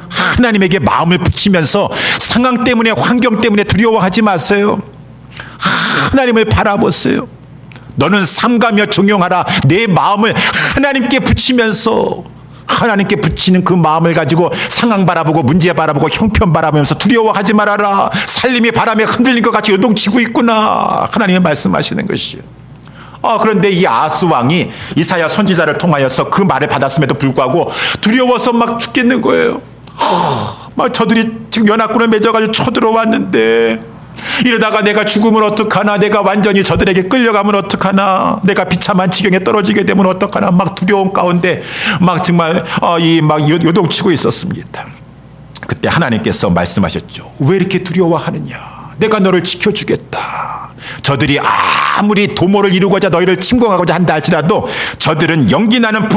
하나님에게 마음을 붙이면서 상황 때문에, 환경 때문에 두려워하지 마세요. 하나님을 바라보세요. 너는 삼가며 종용하라. 내 마음을 하나님께 붙이면서, 하나님께 붙이는 그 마음을 가지고 상황 바라보고 문제 바라보고 형편 바라보면서 두려워하지 말아라. 살림이 바람에 흔들린 것 같이 요동치고 있구나. 하나님이 말씀하시는 것이요. 그런데 이 아하스 왕이 이사야 선지자를 통하여서 그 말을 받았음에도 불구하고 두려워서 막 죽겠는 거예요. 막 저들이 지금 연합군을 맺어가지고 쳐들어왔는데 이러다가 내가 죽으면 어떡하나, 내가 완전히 저들에게 끌려가면 어떡하나, 내가 비참한 지경에 떨어지게 되면 어떡하나, 막 두려움 가운데 막 정말 막 요동치고 있었습니다. 그때 하나님께서 말씀하셨죠. 왜 이렇게 두려워하느냐? 내가 너를 지켜주겠다. 저들이 아무리 도모를 이루고자 너희를 침공하고자 한다 할지라도 저들은 연기나는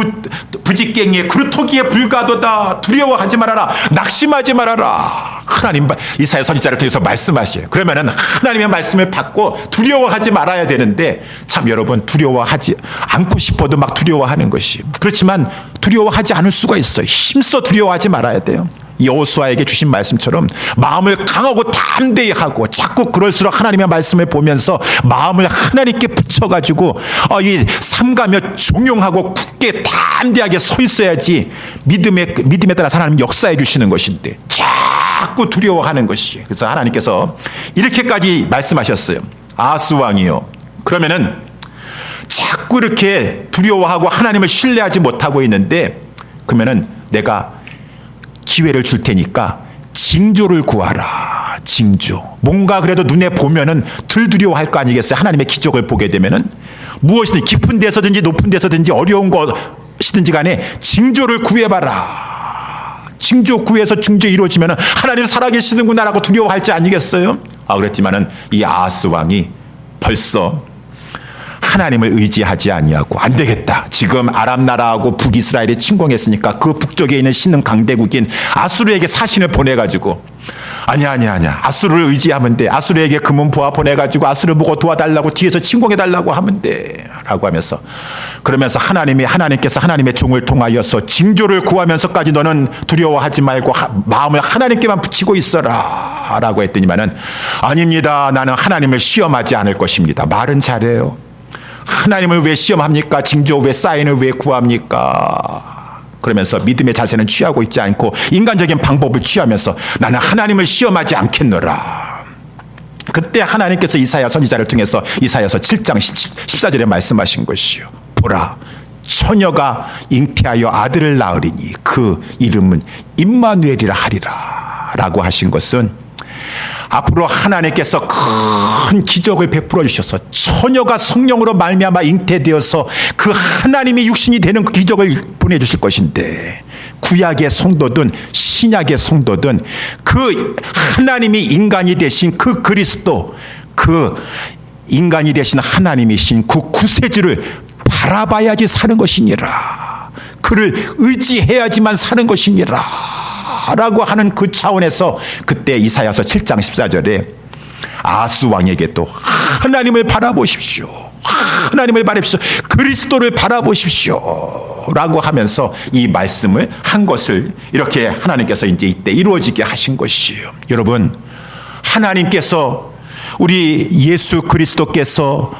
부직갱이의 그루터기에 불과하도다. 두려워하지 말아라. 낙심하지 말아라. 하나님 이사야 선지자를 통해서 말씀하셔요. 그러면은 하나님의 말씀을 받고 두려워하지 말아야 되는데, 참 여러분, 두려워하지 않고 싶어도 막 두려워하는 것이, 그렇지만 두려워하지 않을 수가 있어요. 힘써 두려워하지 말아야 돼요. 여호수아에게 주신 말씀처럼 마음을 강하고 담대히 하고 자꾸 그럴수록 하나님의 말씀을 보면서 마음을 하나님께 붙여가지고 이 삼가며 종용하고 굳게 담대하게 서 있어야지 믿음에 따라서 하나님 역사해 주시는 것인데 자꾸 두려워하는 것이. 그래서 하나님께서 이렇게까지 말씀하셨어요. 아하스 왕이요, 그러면은 자꾸 이렇게 두려워하고 하나님을 신뢰하지 못하고 있는데 그러면은 내가 기회를 줄 테니까 징조를 구하라. 징조. 뭔가 그래도 눈에 보면은 덜 두려워할 거 아니겠어요? 하나님의 기적을 보게 되면은 무엇이든 깊은 데서든지 높은 데서든지 어려운 것이든지 간에 징조를 구해봐라. 징조 구해서 징조 이루어지면은 하나님 살아계시는구나라고 두려워할지 아니겠어요? 그랬지만은 이 아하스 왕이 벌써 하나님을 의지하지 아니하고 안 되겠다. 지금 아람 나라하고 북이스라엘이 침공했으니까 그 북쪽에 있는 신흥 강대국인 아수르에게 사신을 보내가지고 아니야. 아수르를 의지하면 돼. 아수르에게 금은보화 보내가지고 아수르 보고 도와달라고 뒤에서 침공해달라고 하면 돼. 라고 하면서 그러면서 하나님께서 하나님의 종을 통하여서 징조를 구하면서까지 너는 두려워하지 말고 마음을 하나님께만 붙이고 있어라. 라고 했더니만은 아닙니다. 나는 하나님을 시험하지 않을 것입니다. 말은 잘해요. 하나님을 왜 시험합니까? 징조 왜 사인을 왜 구합니까? 그러면서 믿음의 자세는 취하고 있지 않고 인간적인 방법을 취하면서 나는 하나님을 시험하지 않겠노라. 그때 하나님께서 이사야 선지자를 통해서 이사야서 7장 14절에 말씀하신 것이요. 보라, 처녀가 잉태하여 아들을 낳으리니 그 이름은 임마누엘이라 하리라. 라고 하신 것은 앞으로 하나님께서 큰 기적을 베풀어 주셔서 처녀가 성령으로 말미암아 잉태되어서 그 하나님이 육신이 되는 그 기적을 보내주실 것인데 구약의 성도든 신약의 성도든 그 하나님이 인간이 되신 그 그리스도, 그 인간이 되신 하나님이신 그 구세주를 바라봐야지 사는 것이니라. 그를 의지해야지만 사는 것이니라. 라고 하는 그 차원에서 그때 이사야서 7장 14절에 아하스 왕에게 또 하나님을 바라보십시오. 하나님을 바라보십시오. 그리스도를 바라보십시오. 라고 하면서 이 말씀을 한 것을 이렇게 하나님께서 이제 이때 이루어지게 하신 것이에요. 여러분, 하나님께서 우리 예수 그리스도께서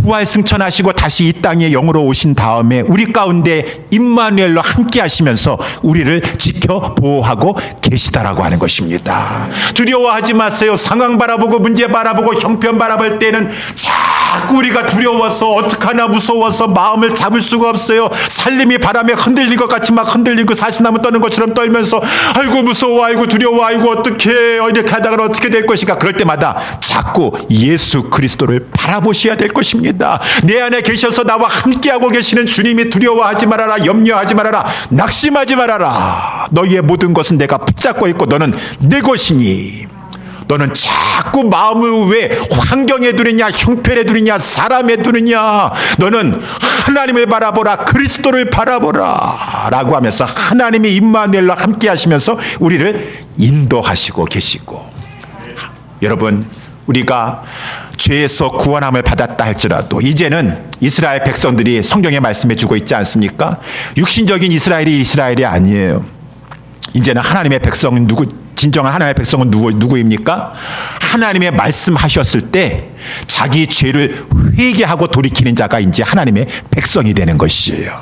부활 승천하시고 다시 이 땅에 영으로 오신 다음에 우리 가운데 임마누엘로 함께 하시면서 우리를 지켜 보호하고 계시다라고 하는 것입니다. 두려워하지 마세요. 상황 바라보고 문제 바라보고 형편 바라볼 때는 자꾸 우리가 두려워서 어떡하나 무서워서 마음을 잡을 수가 없어요. 살림이 바람에 흔들릴 것 같이 막 흔들리고 사시나무 떠는 것처럼 떨면서 아이고 무서워, 아이고 두려워, 아이고 어떡해, 이렇게 하다가 어떻게 될 것인가. 그럴 때마다 자꾸 예수 그리스도를 바라보셔야 될 것입니다. 내 안에 계셔서 나와 함께하고 계시는 주님이 두려워하지 말아라, 염려하지 말아라, 낙심하지 말아라. 너희의 모든 것은 내가 붙잡고 있고 너는 내 것이니. 너는 자꾸 마음을 왜 환경에 두느냐, 형편에 두느냐, 사람에 두느냐. 너는 하나님을 바라보라, 그리스도를 바라보라 라고 하면서 하나님이 임마누엘로 함께 하시면서 우리를 인도하시고 계시고, 여러분, 우리가 죄에서 구원함을 받았다 할지라도 이제는 이스라엘 백성들이 성경의 말씀해 주고 있지 않습니까? 육신적인 이스라엘이 아니에요. 이제는 하나님의 백성은 진정한 하나님의 백성은 누구입니까? 하나님의 말씀하셨을 때 자기 죄를 회개하고 돌이키는 자가 이제 하나님의 백성이 되는 것이에요.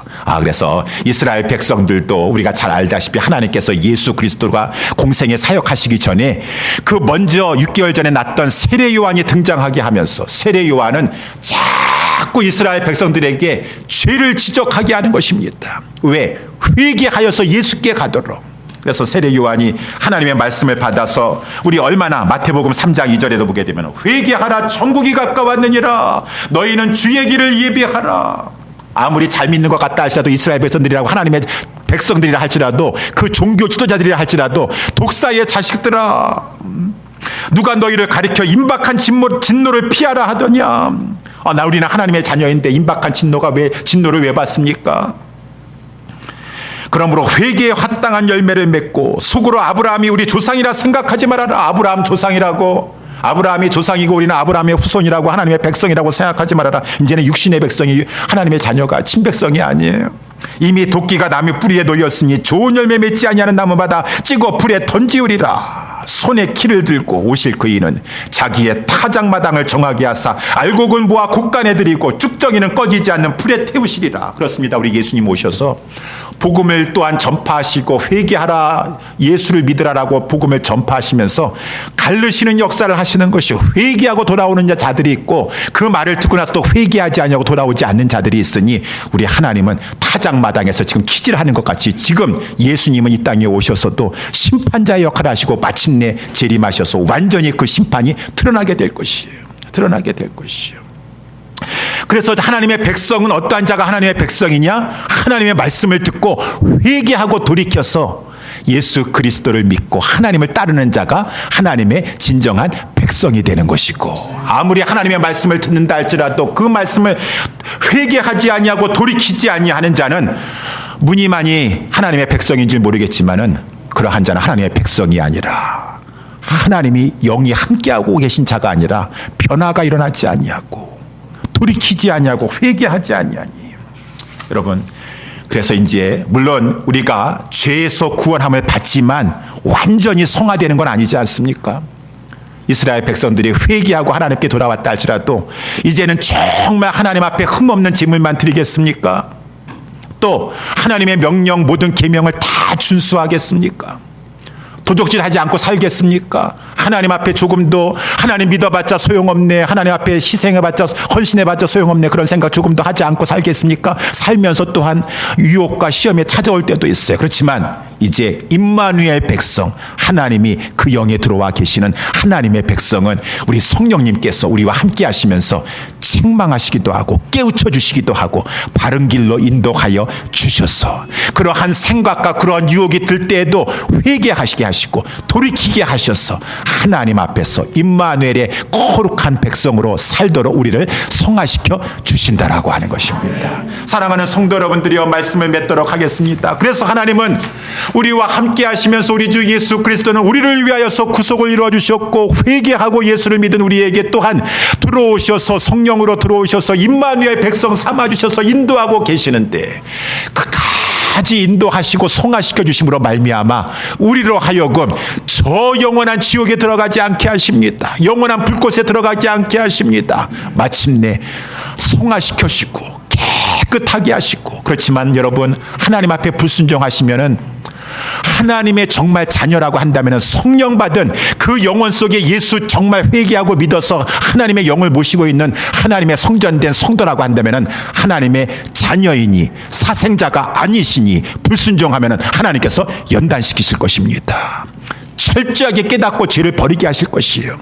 그래서 이스라엘 백성들도 우리가 잘 알다시피 하나님께서 예수 그리스도가 공생에 사역하시기 전에 그 먼저 6개월 전에 났던 세례 요한이 등장하게 하면서 세례 요한은 자꾸 이스라엘 백성들에게 죄를 지적하게 하는 것입니다. 왜? 회개하여서 예수께 가도록. 그래서 세례 요한이 하나님의 말씀을 받아서 우리 얼마나 마태복음 3장 2절에도 보게 되면 회개하라, 천국이 가까웠느니라. 너희는 주의 길을 예비하라. 아무리 잘 믿는 것 같다 할지라도 이스라엘 백성들이라고 하나님의 백성들이라 할지라도 그 종교 지도자들이라 할지라도 독사의 자식들아, 누가 너희를 가리켜 임박한 진노를 피하라 하더냐. 우리는 하나님의 자녀인데 임박한 진노를 왜 받습니까? 그러므로 회개에 합당한 열매를 맺고 속으로 아브라함이 우리 조상이라 생각하지 말아라. 아브라함 조상이라고, 아브라함이 조상이고 우리는 아브라함의 후손이라고, 하나님의 백성이라고 생각하지 말아라. 이제는 육신의 백성이 하나님의 자녀가 친백성이 아니에요. 이미 도끼가 나무 뿌리에 놓였으니 좋은 열매 맺지 아니하는 나무마다 찍어 불에 던지우리라. 손에 키를 들고 오실 그이는 자기의 타작마당을 정하게 하사 알곡은 모아 곡간에 들이고 쭉정이는 꺼지지 않는 불에 태우시리라. 그렇습니다. 우리 예수님 오셔서 복음을 또한 전파하시고 회개하라, 예수를 믿으라라고 복음을 전파하시면서 갈르시는 역사를 하시는 것이, 회개하고 돌아오는 자들이 있고 그 말을 듣고 나서 또 회개하지 않냐고 돌아오지 않는 자들이 있으니 우리 하나님은 타작마당에서 지금 키질하는 것 같이 지금 예수님은 이 땅에 오셔서도 심판자의 역할을 하시고 마침내 재림하셔서 완전히 그 심판이 드러나게 될 것이에요. 드러나게 될 것이에요. 그래서 하나님의 백성은 어떠한 자가 하나님의 백성이냐? 하나님의 말씀을 듣고 회개하고 돌이켜서 예수 그리스도를 믿고 하나님을 따르는 자가 하나님의 진정한 백성이 되는 것이고, 아무리 하나님의 말씀을 듣는다 할지라도 그 말씀을 회개하지 아니하고 돌이키지 아니하는 자는 무늬만이 하나님의 백성인 줄 모르겠지만은 그러한 자는 하나님의 백성이 아니라, 하나님이 영이 함께하고 계신 자가 아니라 변화가 일어나지 아니하고 돌이키지 아니하고 회개하지 아니하니. 여러분, 그래서 이제 물론 우리가 죄에서 구원함을 받지만 완전히 성화되는 건 아니지 않습니까? 이스라엘 백성들이 회개하고 하나님께 돌아왔다 할지라도 이제는 정말 하나님 앞에 흠없는 제물만 드리겠습니까? 또 하나님의 명령 모든 계명을 다 준수하겠습니까? 도적질하지 않고 살겠습니까? 하나님 앞에 조금도 하나님 믿어봤자 소용없네, 하나님 앞에 희생해봤자 헌신해봤자 소용없네, 그런 생각 조금도 하지 않고 살겠습니까? 살면서 또한 유혹과 시험에 찾아올 때도 있어요. 그렇지만 이제 임마누엘 백성, 하나님이 그 영에 들어와 계시는 하나님의 백성은 우리 성령님께서 우리와 함께 하시면서 책망하시기도 하고 깨우쳐 주시기도 하고 바른 길로 인도하여 주셔서 그러한 생각과 그러한 유혹이 들 때에도 회개하시게 하시고 돌이키게 하셔서 하나님 앞에서 임마누엘의 거룩한 백성으로 살도록 우리를 성화시켜 주신다라고 하는 것입니다. 사랑하는 성도 여러분들이여, 말씀을 맺도록 하겠습니다. 그래서 하나님은 우리와 함께 하시면서 우리 주 예수 그리스도는 우리를 위하여서 구속을 이루어 주셨고, 회개하고 예수를 믿은 우리에게 또한 들어오셔서 성령으로 들어오셔서 임마누엘 백성 삼아 주셔서 인도하고 계시는데, 끝까지 인도하시고 성화시켜 주심으로 말미암아 우리로 하여금 저 영원한 지옥에 들어가지 않게 하십니다. 영원한 불꽃에 들어가지 않게 하십니다. 마침내 성화시켜시고 깨끗하게 하시고. 그렇지만 여러분, 하나님 앞에 불순종하시면은, 하나님의 정말 자녀라고 한다면 성령 받은 그 영혼 속에 예수 정말 회개하고 믿어서 하나님의 영을 모시고 있는 하나님의 성전된 성도라고 한다면 하나님의 자녀이니 사생자가 아니시니 불순종하면 하나님께서 연단시키실 것입니다. 철저하게 깨닫고 죄를 버리게 하실 것이에요.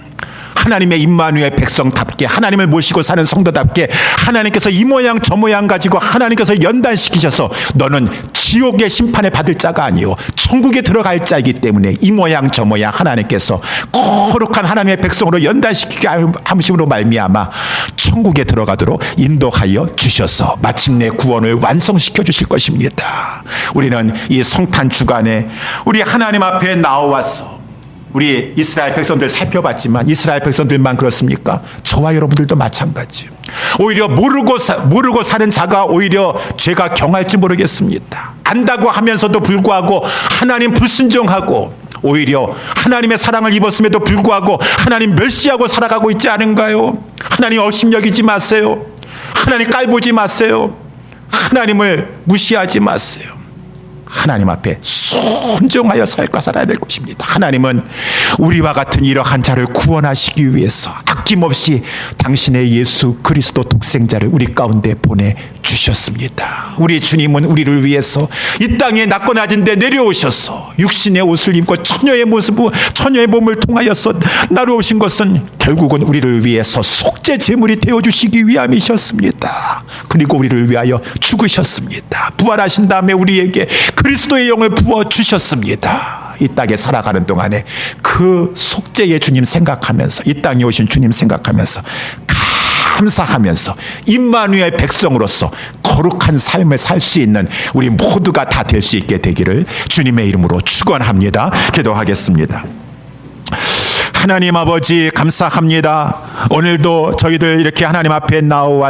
하나님의 임마누엘 백성답게 하나님을 모시고 사는 성도답게 하나님께서 이 모양 저 모양 가지고 하나님께서 연단시키셔서 너는 지옥의 심판을 받을 자가 아니요 천국에 들어갈 자이기 때문에 이 모양 저 모양 하나님께서 거룩한 하나님의 백성으로 연단시키게 함심으로 말미암아 천국에 들어가도록 인도하여 주셔서 마침내 구원을 완성시켜 주실 것입니다. 우리는 이 성탄 주간에 우리 하나님 앞에 나와서 우리 이스라엘 백성들 살펴봤지만 이스라엘 백성들만 그렇습니까? 저와 여러분들도 마찬가지예요. 오히려 모르고 사는 자가 오히려 죄가 경할지 모르겠습니다. 안다고 하면서도 불구하고 하나님 불순종하고 오히려 하나님의 사랑을 입었음에도 불구하고 하나님 멸시하고 살아가고 있지 않은가요? 하나님 업심여기지 마세요. 하나님 깔보지 마세요. 하나님을 무시하지 마세요. 하나님 앞에 순종하여 살아야 될 것입니다. 하나님은 우리와 같은 이러한 자를 구원하시기 위해서 아낌없이 당신의 예수 그리스도 독생자를 우리 가운데 보내주셨습니다. 우리 주님은 우리를 위해서 이 땅에 낮고 낮은 데 내려오셔서 육신의 옷을 입고 처녀의 몸을 통하여서 나르오신 것은 결국은 우리를 위해서 속죄 제물이 되어주시기 위함이셨습니다. 그리고 우리를 위하여 죽으셨습니다. 부활하신 다음에 우리에게 그리스도의 영을 부어주셨습니다. 이 땅에 살아가는 동안에 그 속죄의 주님 생각하면서 이 땅에 오신 주님 생각하면서 감사하면서 임마누엘 백성으로서 거룩한 삶을 살 수 있는 우리 모두가 다 될 수 있게 되기를 주님의 이름으로 축원합니다. 기도하겠습니다. 하나님 아버지 감사합니다. 오늘도 저희들 이렇게 하나님 앞에 나와